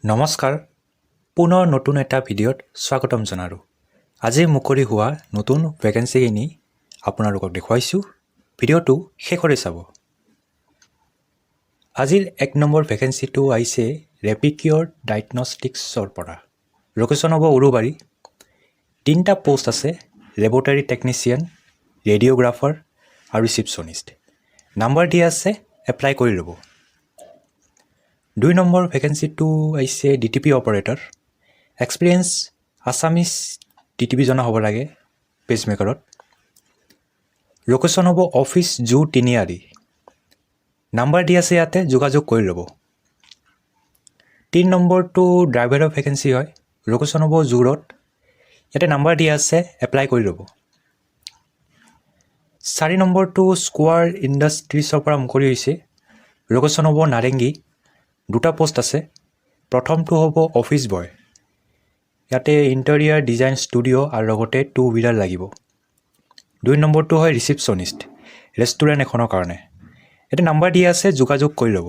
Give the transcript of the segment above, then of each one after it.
নমস্কাৰ পুনৰ নতুন এটা ভিডিঅ'ত স্বাগতম জনালোঁ। আজি মুকলি হোৱা নতুন ভেকেন্সিখিনি আপোনালোকক দেখুৱাইছোঁ। ভিডিঅ'টো শেষলৈ চাব। আজিৰ 1 নম্বৰ ভেকেন্সিটো আহিছে ৰেপিকিয়ৰ ডায়েগনষ্টিক্সৰ পৰা। লোকেশ্যন হ'ব উলুবাৰী। 3টা পোষ্ট আছে, লেবৰেটৰী টেকনিচিয়ান, ৰেডিঅ'গ্ৰাফাৰ আৰু ৰিচিপশ্যনিষ্ট। নাম্বাৰ দিয়া আছে, এপ্লাই কৰি ল'ব। 2 নম্বৰ ভেকেন্সিটো আহিছে DTP operator. Experience Assamese DTP জনা হ'ব লাগে পেচমেকাৰত। লোকেশ্যন হ'ব অফিচ জু তিনিআলি। নাম্বাৰ দি আছে, ইয়াতে যোগাযোগ কৰি ল'ব। 3 নম্বৰটো ড্ৰাইভাৰৰ ভেকেন্সি হয়। লোকেশ্যন হ'ব জু ৰোড। ইয়াতে নাম্বাৰ দিয়া আছে, এপ্লাই কৰি ল'ব। 4 নম্বৰটো স্কোৱাৰ ইণ্ডাষ্ট্ৰিজৰ পৰা মুকলি হৈছে। লোকেশ্যন হ'ব নাৰেংগী। 2টা পোষ্ট আছে। প্ৰথমটো হ'ব অফিচ বয়। ইয়াতে ইণ্টেৰিয়াৰ ডিজাইন ষ্টুডিঅ' আৰু লগতে 2 হুইলাৰ লাগিব। 2 নম্বৰটো হয় ৰিচিপশ্যনিষ্ট, ৰেষ্টুৰেণ্ট এখনৰ কাৰণে। ইয়াতে নাম্বাৰ দিয়া আছে, যোগাযোগ কৰি ল'ব।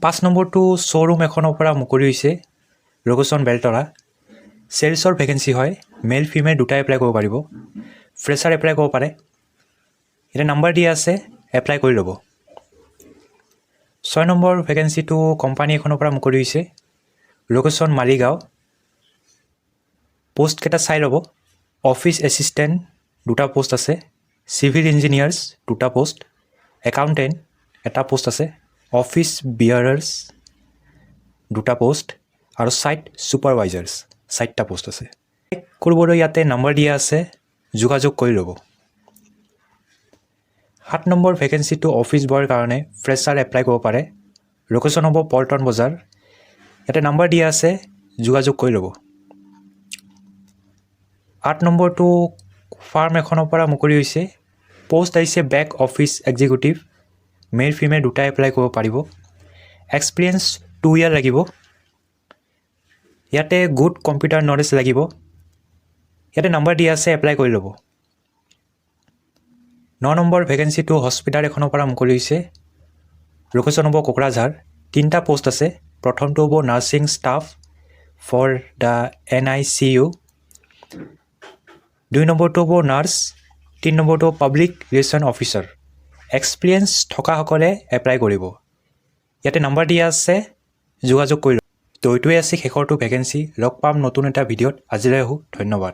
5 নম্বৰটো শ্ব'ৰুম এখনৰ পৰা মুকলি হৈছে। লোকেশ্যন বেলতৰা। চেলছৰ ভেকেন্সি হয়। মেল ফিমেল 2টাই এপ্লাই কৰিব পাৰিব। ফ্ৰেছাৰ এপ্লাই কৰিব পাৰে। ইয়াতে নাম্বাৰ দিয়া আছে, এপ্লাই কৰি ল'ব। 6 নম্বৰ ভেকেন্সিটো কোম্পানী এখনৰ পৰা মুকলি হৈছে। লোকেশ্যন মালিগাঁও। পোষ্টকেইটা চাই ল'ব। অফিচ এছিষ্টেণ্ট 2টা পোষ্ট আছে। চিভিল ইঞ্জিনিয়াৰ্ছ 2টা পোষ্ট। একাউণ্টেণ্ট 1টা পোষ্ট আছে। অফিচ বিয়াৰাৰ্ছ 2টা পোষ্ট আৰু ছাইট ছুপাৰভাইজাৰ্ছ 4টা পোষ্ট আছে। কৰিবলৈ ইয়াতে নাম্বাৰ দিয়া আছে, যোগাযোগ কৰি ল'ব। 7 নম্বৰ ভেকেন্সিটো অফিচ বয়ৰ কাৰণে ফ্ৰেছাৰ এপ্লাই কৰিব পাৰে। লোকেশ্যন হ'ব পল্টন বজাৰ। ইয়াতে নাম্বাৰ দিয়া আছে, যোগাযোগ কৰি ল'ব। 8 নম্বৰটো ফাৰ্ম এখনৰ পৰা মুকলি হৈছে। পোষ্ট আহিছে back office executive. Male female 2টাই এপ্লাই কৰিব পাৰিব। এক্সপিৰিয়েঞ্চ 2 ইয়াৰ লাগিব। ইয়াতে গুড কম্পিউটাৰ নলেজ লাগিব। ইয়াতে নাম্বাৰ দিয়া আছে, এপ্লাই কৰি ল'ব। 9 নম্বৰ ভেকেন্সিটো হস্পিটাল এখনৰ পৰা মুকলি হৈছে। লোকেশ্যন হ'ব কোকৰাঝাৰ। 3টা পোষ্ট আছে। প্ৰথমটো হ'ব nursing staff for the NICU। 2 নম্বৰটো হ'ব নাৰ্ছ। 3 নম্বৰটো হ'ব পাব্লিক ৰিলেশ্যন অফিচাৰ। এক্সপিৰিয়েঞ্চ থকাসকলে এপ্লাই কৰিব। ইয়াতে নাম্বাৰ দিয়া আছে, যোগাযোগ কৰি ল'ব। তো এইটোৱে আছে শেষৰটো ভেকেন্সি। লগ পাম নতুন এটা ভিডিঅ'ত। আজিলৈ আহোঁ, ধন্যবাদ।